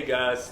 Hey guys,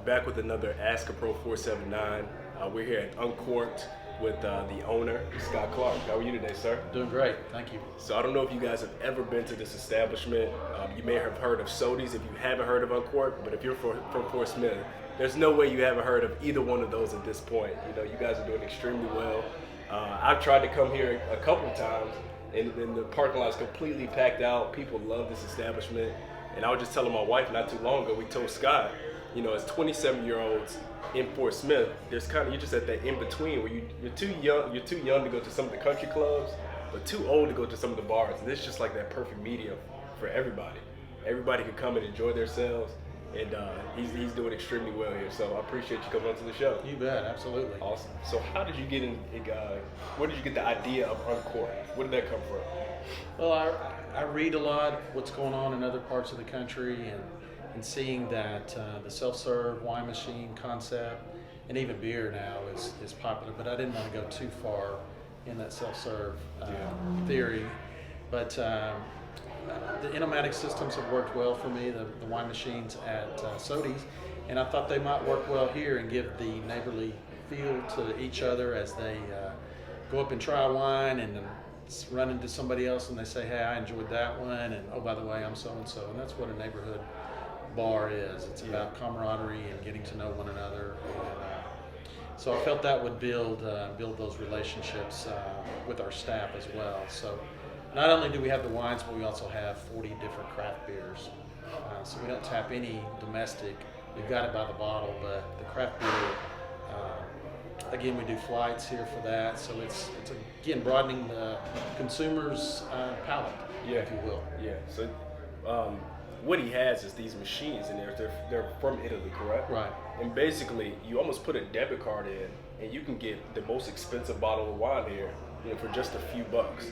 back with another Ask a Pro 479. We're here at Uncork'd with the owner, Scott Clark. How are you today, sir? Doing great, thank you. So I don't know if you guys have ever been to this establishment. You may have heard of Sodies if you haven't heard of Uncork'd, but if you're from Fort Smith, there's no way you haven't heard of either one of those at this point. You know, you guys are doing extremely well. I've tried to come here a couple of times, and the parking lot is completely packed out. People love this establishment. And I was just telling my wife not too long ago, we told Scott, you know, as 27-year-olds in Fort Smith, there's kind of, you're just at that in between where you're too young to go to some of the country clubs, but too old to go to some of the bars. And this is just like that perfect medium for everybody. Everybody can come and enjoy themselves, and he's doing extremely well here. So I appreciate you coming onto the show. You bet, absolutely. Awesome. So how did you get in? Where did you get the idea of Uncork'd? Where did that come from? Well, I read a lot what's going on in other parts of the country, and seeing that the self-serve wine machine concept and even beer now is popular, but I didn't want to go too far in that self-serve theory. But the Inomatic systems have worked well for me, the wine machines at Sodies, and I thought they might work well here and give the neighborly feel to each other as they go up and try a wine and then run into somebody else and they say, hey, I enjoyed that one, and oh, by the way, I'm so-and-so. And that's what a neighborhood bar is. It's about camaraderie and getting to know one another. And, so I felt that would build those relationships with our staff as well. So not only do we have the wines, but we also have 40 different craft beers. So we don't tap any domestic. We've got it by the bottle, but the craft beer, again, we do flights here for that. So it's again broadening the consumer's palate, if you will. Yeah. So what he has is these machines, and they're from Italy, correct? Right. And basically, you almost put a debit card in, and you can get the most expensive bottle of wine here, you know, for just a few bucks,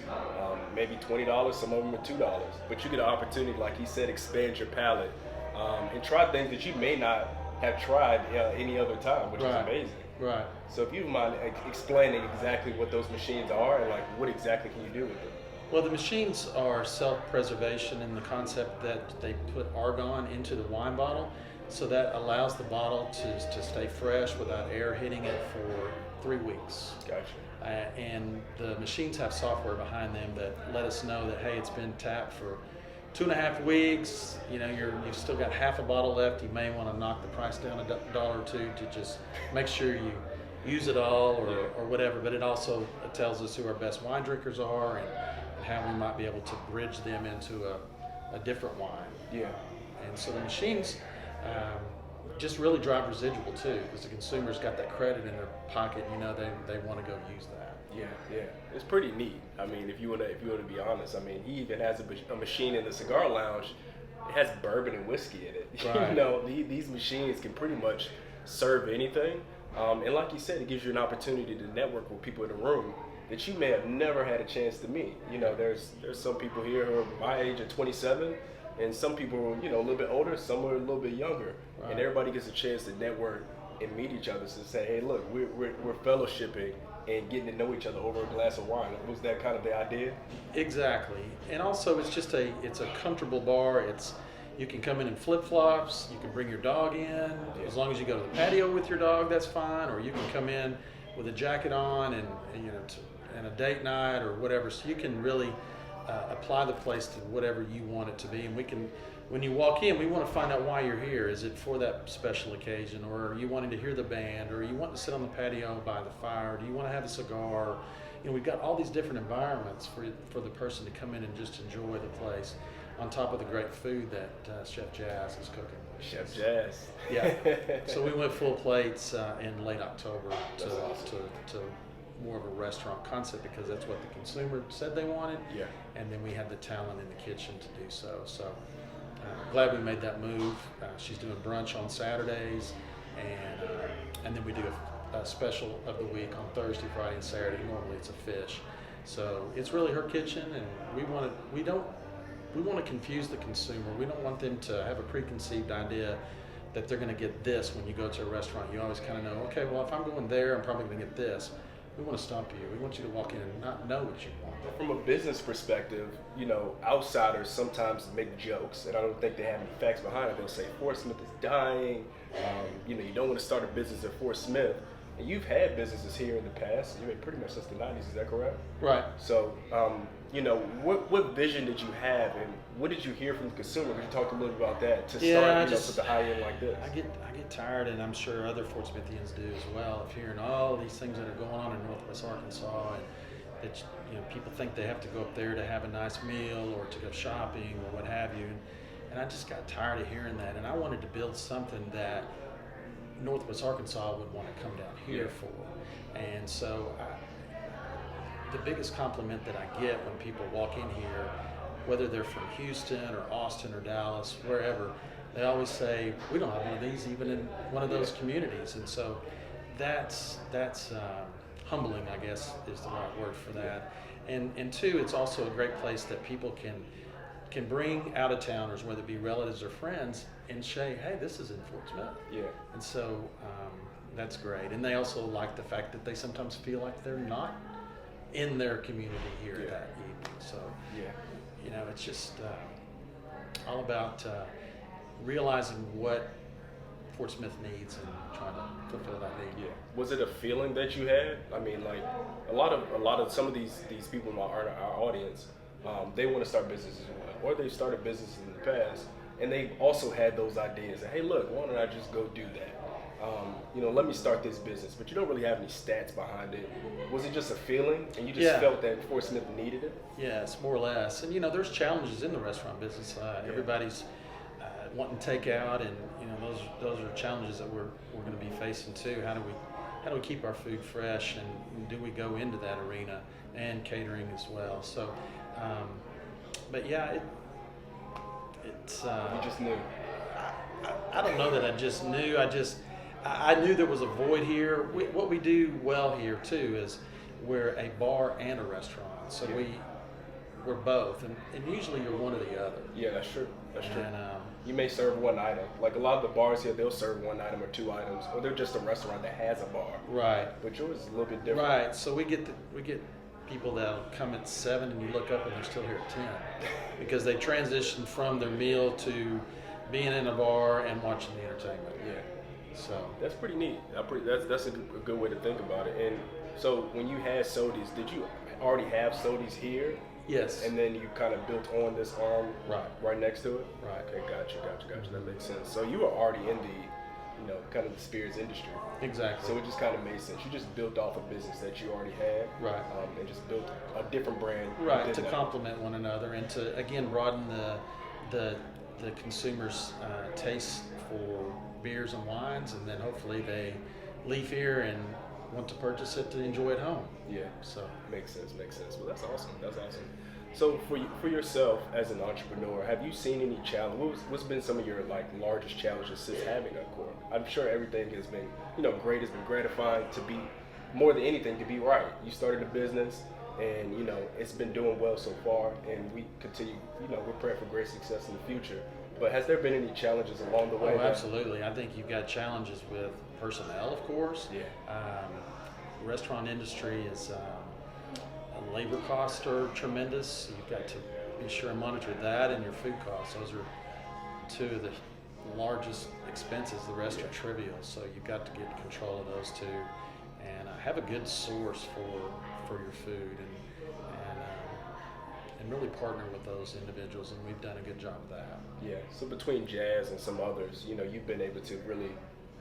maybe $20. Some of them are $2. But you get an opportunity, like he said, expand your palate and try things that you may not have tried any other time, which is amazing. Right. So if you mind explaining exactly what those machines are and like what exactly can you do with them? Well, the machines are self-preservation in the concept that they put argon into the wine bottle, so that allows the bottle to stay fresh without air hitting it for 3 weeks. Gotcha. And the machines have software behind them that let us know that, hey, it's been tapped for 2.5 weeks. You know, you've still got half a bottle left. You may want to knock the price down $1 or $2 to just make sure you use it all or whatever. But it also tells us who our best wine drinkers are and how we might be able to bridge them into a different wine. Yeah. And so the machines just really drive residual too, because the consumer's got that credit in their pocket. You know, they want to go use that. Yeah. It's pretty neat. I mean, if you want to be honest, I mean, he even has a machine in the cigar lounge. It has bourbon and whiskey in it. Right. You know, these machines can pretty much serve anything. And like you said, it gives you an opportunity to network with people in the room that you may have never had a chance to meet. You know, there's some people here who are my age at 27, and some people, you know, a little bit older, some are a little bit younger. Right. And everybody gets a chance to network and meet each other. So say, hey, look, we're fellowshipping and getting to know each other over a glass of wine. Was that kind of the idea? Exactly. And also it's a comfortable bar. You can come in flip-flops, you can bring your dog in. As long as you go to the patio with your dog, that's fine. Or you can come in with a jacket on and you know, and a date night or whatever. So you can really apply the place to whatever you want it to be. And when you walk in, we want to find out why you're here. Is it for that special occasion, or are you wanting to hear the band, or you want to sit on the patio by the fire? Do you want to have a cigar? You know, we've got all these different environments for the person to come in and just enjoy the place, on top of the great food that Chef Jazz is cooking. Chef Jazz. Yeah. So we went full plates in late October to more of a restaurant concept, because that's what the consumer said they wanted. Yeah. And then we had the talent in the kitchen to do so. So glad we made that move. She's doing brunch on Saturdays, and then we do a special of the week on Thursday, Friday, and Saturday. Normally it's a fish. So it's really her kitchen, and we want to confuse the consumer. We don't want them to have a preconceived idea that they're going to get this when you go to a restaurant. You always kind of know, okay, well, if I'm going there, I'm probably going to get this. We want to stump you. We want you to walk in and not know what you want. From a business perspective, outsiders sometimes make jokes, and I don't think they have any facts behind it. They'll say Fort Smith is dying. You don't want to start a business at Fort Smith. And you've had businesses here in the past. You've been pretty much since the 90s. Is that correct? Right. So, what vision did you have, and what did you hear from the consumer? Could you talk a little bit about that to start, with the high end like this? I get tired, and I'm sure other Fort Smithians do as well, of hearing all these things that are going on in Northwest Arkansas, and that people think they have to go up there to have a nice meal or to go shopping or what have you, and I just got tired of hearing that, and I wanted to build something that Northwest Arkansas would want to come down here for, and so the biggest compliment that I get when people walk in here, whether they're from Houston or Austin or Dallas, wherever, they always say, we don't have one of these even in one of those communities. And so that's humbling, I guess, is the right word for that. And two, it's also a great place that people can bring out-of-towners, whether it be relatives or friends, and say, hey, this is in Fort Smith. Yeah. And so that's great. And they also like the fact that they sometimes feel like they're not in their community here that evening. So, it's just all about realizing what Fort Smith needs and trying to fulfill that need. Yeah. Was it a feeling that you had? I mean, like a lot of some of these people in our audience, they want to start businesses as well, or they've started businesses in the past, and they've also had those ideas. That, hey, look, why don't I just go do that? Let me start this business, but you don't really have any stats behind it. Was it just a feeling, and you just felt that Fort Smith needed it? Yes, more or less. And there's challenges in the restaurant business. Everybody's wanting takeout, and those are challenges that we're going to be facing too. How do we keep our food fresh, and do we go into that arena and catering as well? So, but yeah, it's. You just knew. I don't know that I just knew. I knew there was a void here. What we do well here too is we're a bar and a restaurant. So we're both, and usually you're one or the other. Yeah, that's true. That's true. And, you may serve one item. Like a lot of the bars here, they'll serve one item or two items, or they're just a restaurant that has a bar. Right. But yours is a little bit different. Right. So we get people that'll come at 7 and you look up and they're still here at 10 because they transitioned from their meal to being in a bar and watching the entertainment. Yeah. So that's pretty neat. That's a good way to think about it. And so when you had Sodies, did you already have Sodies here? Yes. And then you kind of built on this arm right next to it? Right. Okay, gotcha. That makes sense. So you were already in the, kind of the spirits industry. Exactly. So it just kind of made sense. You just built off a business that you already had. Right. And just built a different brand. Right, to complement one another and to, again, broaden the consumer's taste for beers and wines, and then hopefully they leave here and want to purchase it to enjoy at home. Yeah. So makes sense. Well, that's awesome. So for yourself as an entrepreneur, have you seen any challenge? What's been some of your largest challenges since having Uncork'd? I'm sure everything has been great. It's been gratifying to be more than anything to be right. You started a business, and it's been doing well so far, and we continue. We're praying for great success in the future. But has there been any challenges along the way? Oh, absolutely. I think you've got challenges with personnel, of course. Yeah. Restaurant industry is labor costs are tremendous. You've got to be sure and monitor that, and your food costs. Those are two of the largest expenses. The rest are trivial, so you've got to get control of those two, and have a good source for your food, and really partner with those individuals, and we've done a good job of that. Yeah. So between Jazz and some others, you've been able to really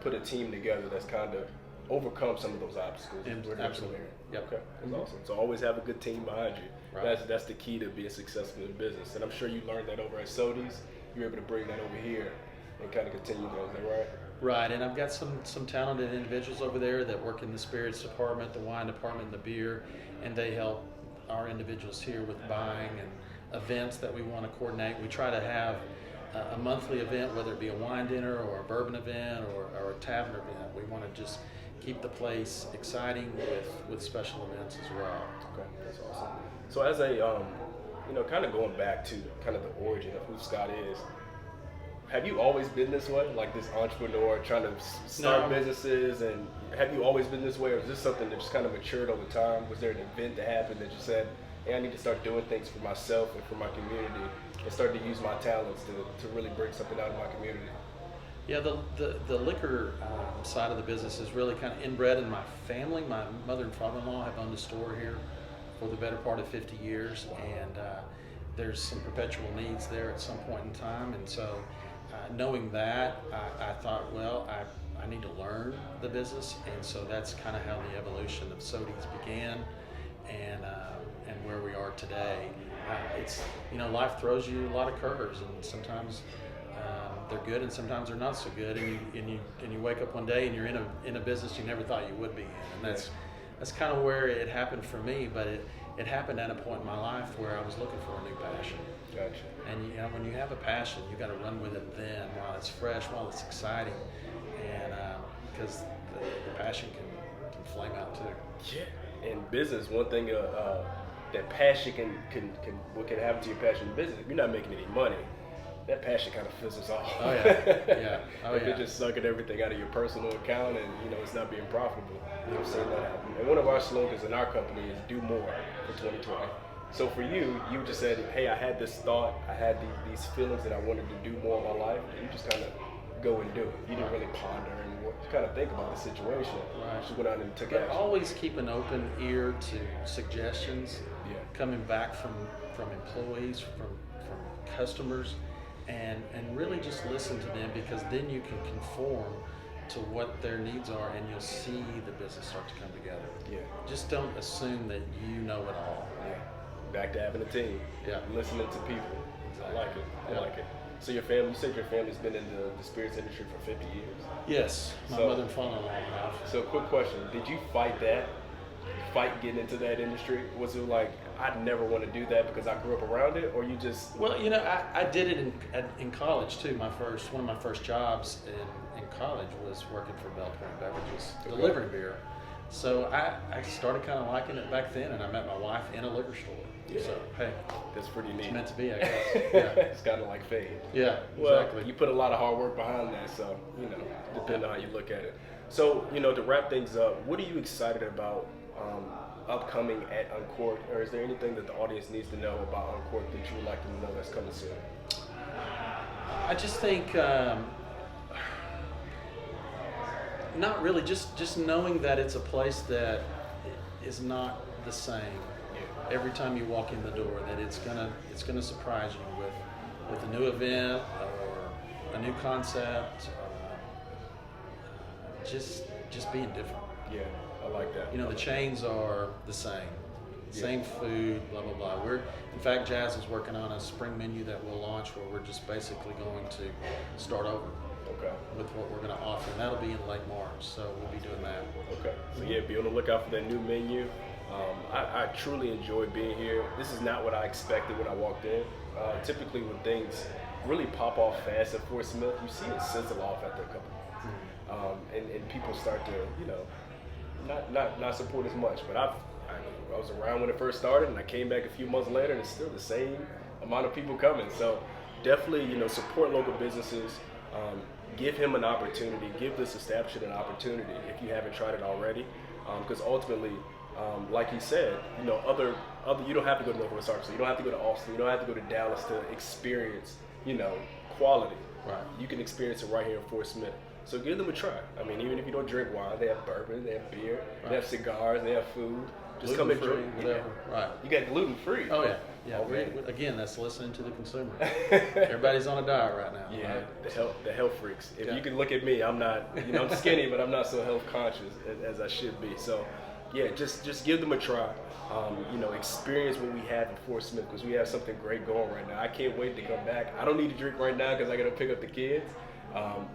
put a team together that's kind of overcome some of those obstacles. Absolutely. Yep. Okay. That's awesome. So always have a good team behind you. Right. That's the key to being successful in business. And I'm sure you learned that over at Sodies. You're able to bring that over here and kind of continue those. Is that right? Right. And I've got some talented individuals over there that work in the spirits department, the wine department, and the beer, and they help our individuals here with buying and events that we want to coordinate. We try to have a monthly event, whether it be a wine dinner or a bourbon event or a tavern event. We want to just keep the place exciting with special events as well. Okay, that's awesome. So as a, kind of going back to kind of the origin of who Scott is, Have you always been this way, like this entrepreneur trying to start No. businesses? And have you always been this way, or is this something that just kind of matured over time? Was there an event that happened that you said, hey, I need to start doing things for myself and for my community and start to use my talents to really bring something out of my community? Yeah, the liquor side of the business is really kind of inbred in my family. My mother and father-in-law have owned a store here for the better part of 50 years, and there's some perpetual needs there at some point in time. And so knowing that, I thought, well, I need to learn the business, and so that's kind of how the evolution of Sodies began, and where we are today. It's, life throws you a lot of curves, and sometimes they're good, and sometimes they're not so good. And you wake up one day and you're in a business you never thought you would be in, and that's kind of where it happened for me. But it happened at a point in my life where I was looking for a new passion. Gotcha. And when you have a passion, you got to run with it then, while it's fresh, while it's exciting, and because the passion can flame out too. Yeah. In business, one thing that passion what can happen to your passion in business, if you're not making any money, that passion kind of fizzles off. Oh yeah, yeah. Oh if yeah. you're just sucking everything out of your personal account and it's not being profitable, I've seen that happen. And one of our slogans in our company is "Do More" for 2020. So for you just said, hey, I had this thought, I had these feelings that I wanted to do more in my life, and you just kind of go and do it. You didn't really ponder and kind of think about the situation. Right. You just went out and took But action. always keep an open ear to suggestions coming back from employees, from customers, and really just listen to them, because then you can conform to what their needs are, and you'll see the business start to come together. Yeah. Just don't assume that you know it all. Yeah. Back to having a team. Yeah. Listening to people. I like it. I Yeah. like it. So you said your family's been in the spirits industry for 50 years. Yes, my So- mother and father-in-law have. So quick question, did you fight getting into that industry? Was it like, I'd never want to do that because I grew up around it, or you just... Well, I did it in college too. One of my first jobs in college was working for Bell Point Beverages, delivering beer. So I started kind of liking it back then, and I met my wife in a liquor store. Yeah. So hey, That's pretty neat. it's meant to be, I guess. Yeah, It's kind of like fate. yeah, Well, exactly. you put a lot of hard work behind that, so, depending on how you look at it. So, to wrap things up, what are you excited about upcoming at Uncork'd, or is there anything that the audience needs to know about Uncork'd that you would like them to know that's coming soon? I just think not really. Just knowing that it's a place that is not the same every time you walk in the door. That it's gonna surprise you with a new event or a new concept. Just being different. Yeah, I like that. The chains are the same. Same food, blah, blah, blah. In fact, Jazz is working on a spring menu that we'll launch where we're just basically going to start over Okay. with what we're going to offer. And that'll be in late March, so we'll be doing that. Okay. So yeah, be on the lookout for that new menu. I truly enjoy being here. This is not what I expected when I walked in. Typically when things really pop off fast at Fort Smith, you see it sizzle off after a couple months. And people start to, not support as much. But I was around when it first started, and I came back a few months later, and it's still the same amount of people coming. So definitely, support local businesses. Give him an opportunity. Give this establishment an opportunity if you haven't tried it already. Because ultimately, like he said, you don't have to go to Northwest Arkansas. You don't have to go to Austin. You don't have to go to Dallas to experience, quality. Right. You can experience it right here in Fort Smith. So give them a try. I mean, even if you don't drink wine, they have bourbon, they have beer, they have cigars, they have food. Just come enjoy. Whatever. Right. You got gluten free. Oh yeah. Yeah. Already. Again, that's listening to the consumer. Everybody's on a diet right now. Yeah, right? the health freaks. If Yeah. you can look at me, I'm not, I'm skinny, but I'm not so health conscious as I should be. So, yeah, just give them a try. Experience what we have in Fort Smith, because we have something great going right now. I can't wait to come back. I don't need to drink right now because I got to pick up the kids.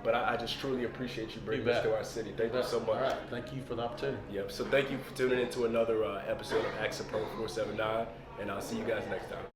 But I just truly appreciate you bringing this to our city. Thank you so much. All right. Thank you for the opportunity. Yep. So thank you for tuning in to another episode of Accent Pro 479, and I'll see you guys next time.